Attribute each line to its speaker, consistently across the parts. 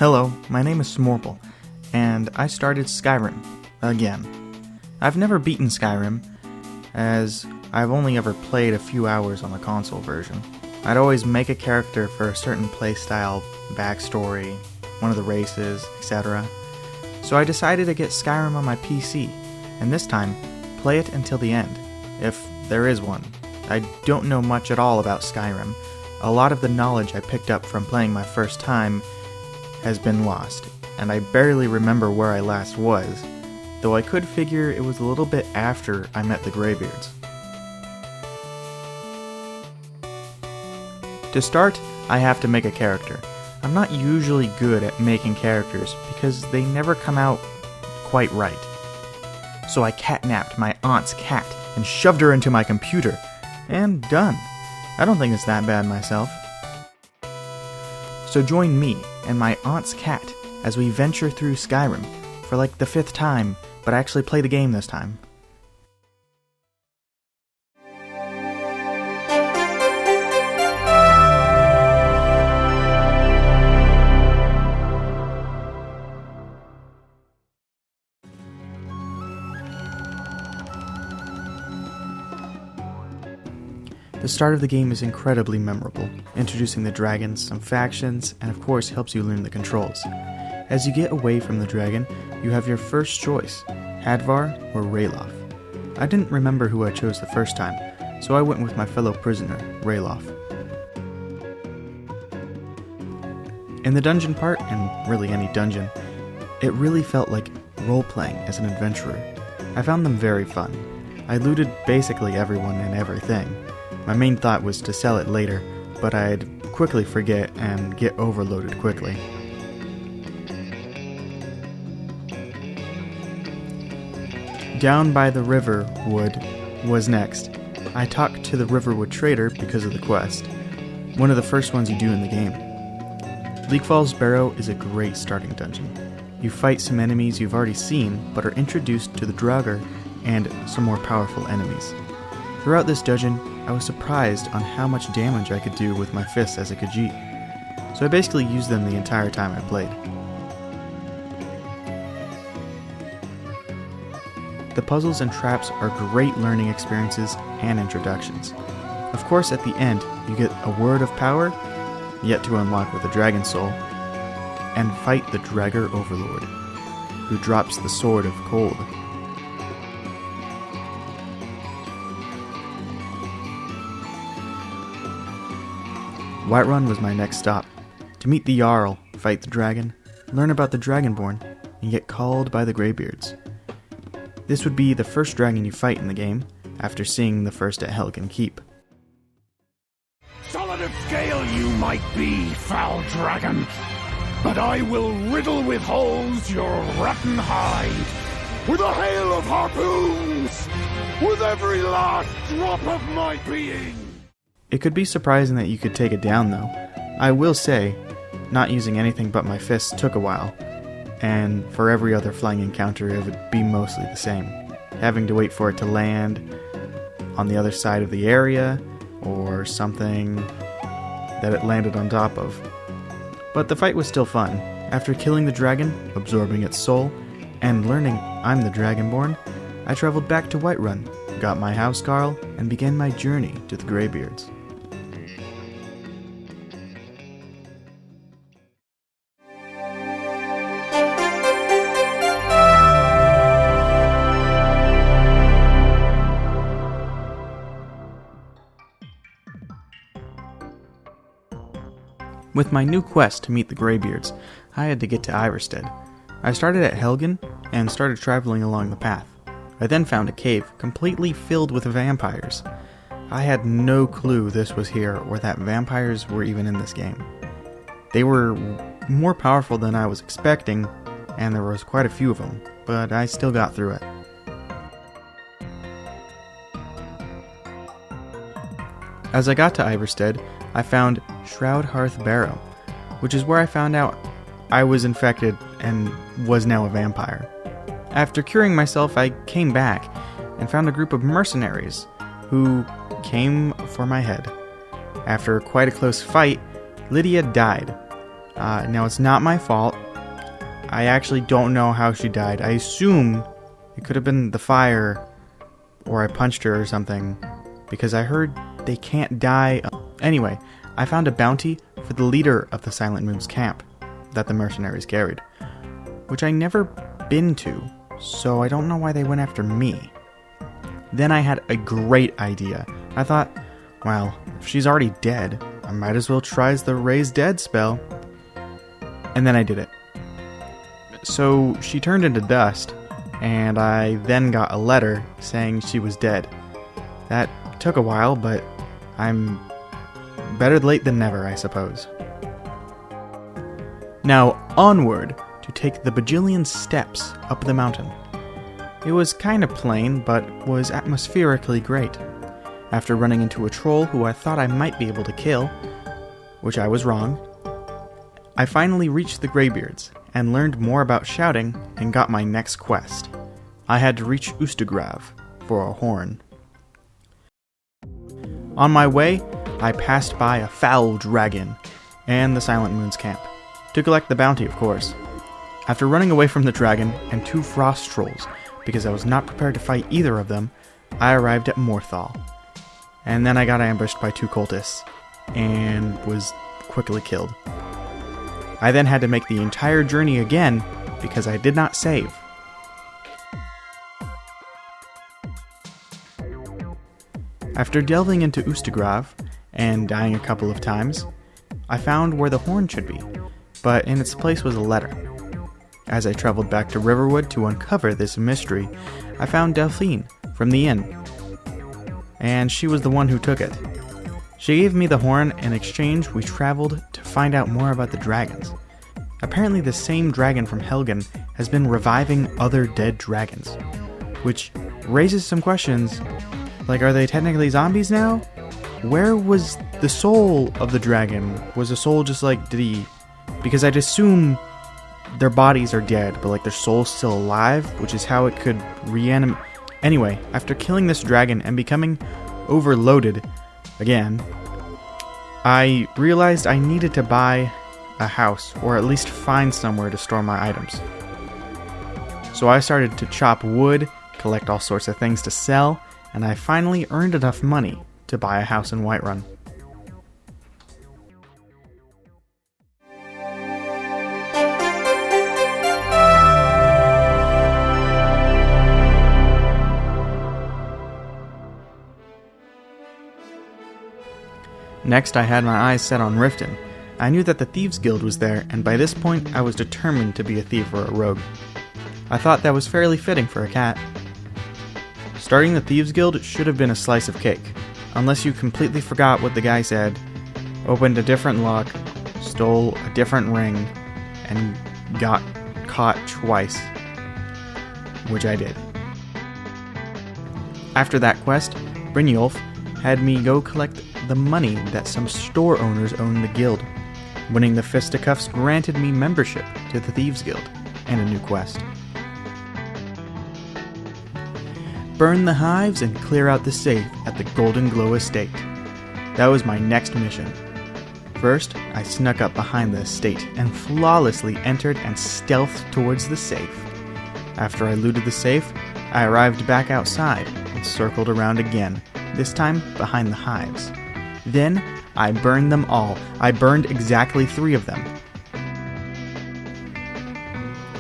Speaker 1: Hello, my name is Smorple, and I started Skyrim again. I've never beaten Skyrim, as I've only ever played a few hours on the console version. I'd always make a character for a certain playstyle, backstory, one of the races, etc. So I decided to get Skyrim on my PC, and this time, play it until the end, if there is one. I don't know much at all about Skyrim. A lot of the knowledge I picked up from playing my first time has been lost, and I barely remember where I last was, though I could figure it was a little bit after I met the Greybeards. To start, I have to make a character. I'm not usually good at making characters because they never come out quite right. So I catnapped my aunt's cat and shoved her into my computer, and done. I don't think it's that bad myself. So join me and my aunt's cat as we venture through Skyrim for like the 5th time, but actually play the game this time. The start of the game is incredibly memorable, introducing the dragons, some factions, and of course helps you learn the controls. As you get away from the dragon, you have your first choice, Hadvar or Ralof. I didn't remember who I chose the first time, so I went with my fellow prisoner, Ralof. In the dungeon part, and really any dungeon, it really felt like role-playing as an adventurer. I found them very fun. I looted basically everyone and everything. My main thought was to sell it later, but I'd quickly forget and get overloaded quickly. Down by the Riverwood was next. I talked to the Riverwood trader because of the quest, one of the first ones you do in the game. Leakfall's Barrow is a great starting dungeon. You fight some enemies you've already seen, but are introduced to the Draugr and some more powerful enemies. Throughout this dungeon, I was surprised on how much damage I could do with my fists as a Khajiit, so I basically used them the entire time I played. The puzzles and traps are great learning experiences and introductions. Of course, at the end, you get a word of power, yet to unlock with a dragon soul, and fight the Draugr Overlord, who drops the Sword of Cold. Whiterun was my next stop, to meet the Jarl, fight the dragon, learn about the Dragonborn, and get called by the Greybeards. This would be the first dragon you fight in the game, after seeing the first at Helgen Keep.
Speaker 2: Solid of scale you might be, foul dragon, but I will riddle with holes your rotten hide, with a hail of harpoons, with every last drop of my being.
Speaker 1: It could be surprising that you could take it down though. I will say, not using anything but my fists took a while, and for every other flying encounter it would be mostly the same. Having to wait for it to land on the other side of the area, or something that it landed on top of. But the fight was still fun. After killing the dragon, absorbing its soul, and learning I'm the Dragonborn, I traveled back to Whiterun, got my housecarl, and began my journey to the Greybeards. With my new quest to meet the Greybeards, I had to get to Ivarstead. I started at Helgen and started traveling along the path. I then found a cave completely filled with vampires. I had no clue this was here or that vampires were even in this game. They were more powerful than I was expecting, and there was quite a few of them, but I still got through it. As I got to Ivarstead, I found Shroudhearth Barrow, which is where I found out I was infected and was now a vampire. After curing myself, I came back and found a group of mercenaries who came for my head. After quite a close fight, Lydia died. Now, it's not my fault. I actually don't know how she died. I assume it could have been the fire, or I punched her or something, because I heard they can't die. Anyway, I found a bounty for the leader of the Silent Moon's camp that the mercenaries carried, which I never been to, so I don't know why they went after me. Then I had a great idea. I thought, well, if she's already dead, I might as well try the Raise Dead spell. And then I did it. So she turned into dust, and I then got a letter saying she was dead. That took a while, but I'm better late than never, I suppose. Now, onward to take the bajillion steps up the mountain. It was kind of plain, but was atmospherically great. After running into a troll who I thought I might be able to kill, which I was wrong, I finally reached the Greybeards and learned more about shouting and got my next quest. I had to reach Ustagrav for a horn. On my way, I passed by a foul dragon and the Silent Moon's camp, to collect the bounty, of course. After running away from the dragon and 2 frost trolls, because I was not prepared to fight either of them, I arrived at Morthal. And then I got ambushed by 2 cultists, and was quickly killed. I then had to make the entire journey again, because I did not save. After delving into Ustagrav, and dying a couple of times, I found where the horn should be, but in its place was a letter. As I traveled back to Riverwood to uncover this mystery, I found Delphine from the inn, and she was the one who took it. She gave me the horn. In exchange, we traveled to find out more about the dragons. Apparently the same dragon from Helgen has been reviving other dead dragons, which raises some questions, like, are they technically zombies now? Where was the soul of the dragon? Was the soul just like, because I'd assume their bodies are dead, but like their soul's still alive, which is how it could reanimate. Anyway, after killing this dragon and becoming overloaded again, I realized I needed to buy a house, or at least find somewhere to store my items. So I started to chop wood, collect all sorts of things to sell, and I finally earned enough money to buy a house in Whiterun. Next, I had my eyes set on Riften. I knew that the Thieves Guild was there, and by this point, I was determined to be a thief or a rogue. I thought that was fairly fitting for a cat. Starting the Thieves Guild should have been a slice of cake, unless you completely forgot what the guy said, opened a different lock, stole a different ring, and got caught twice, which I did. After that quest, Brynjolf had me go collect the money that some store owners owned the guild. Winning the fisticuffs granted me membership to the Thieves Guild and a new quest. Burn the hives and clear out the safe at the Golden Glow Estate. That was my next mission. First, I snuck up behind the estate and flawlessly entered and stealthed towards the safe. After I looted the safe, I arrived back outside and circled around again, this time behind the hives. Then, I burned them all. I burned exactly 3 of them.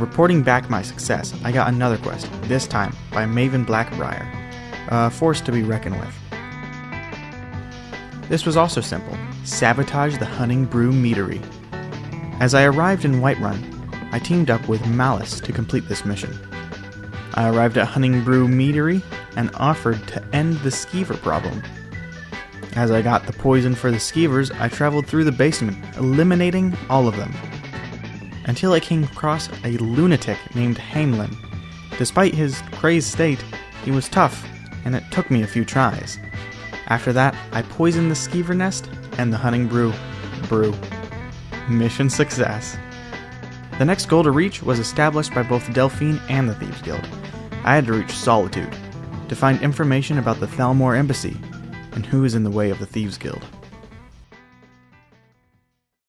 Speaker 1: Reporting back my success, I got another quest, this time by Maven Blackbriar, a force to be reckoned with. This was also simple: sabotage the Hunting Brew Meadery. As I arrived in Whiterun, I teamed up with Malice to complete this mission. I arrived at Hunting Brew Meadery and offered to end the skeever problem. As I got the poison for the skeevers, I traveled through the basement, eliminating all of them, until I came across a lunatic named Hamelin. Despite his crazed state, he was tough, and it took me a few tries. After that, I poisoned the skeever nest and the Hunting Brew. Mission success. The next goal to reach was established by both Delphine and the Thieves Guild. I had to reach Solitude, to find information about the Thalmor Embassy, and who is in the way of the Thieves Guild.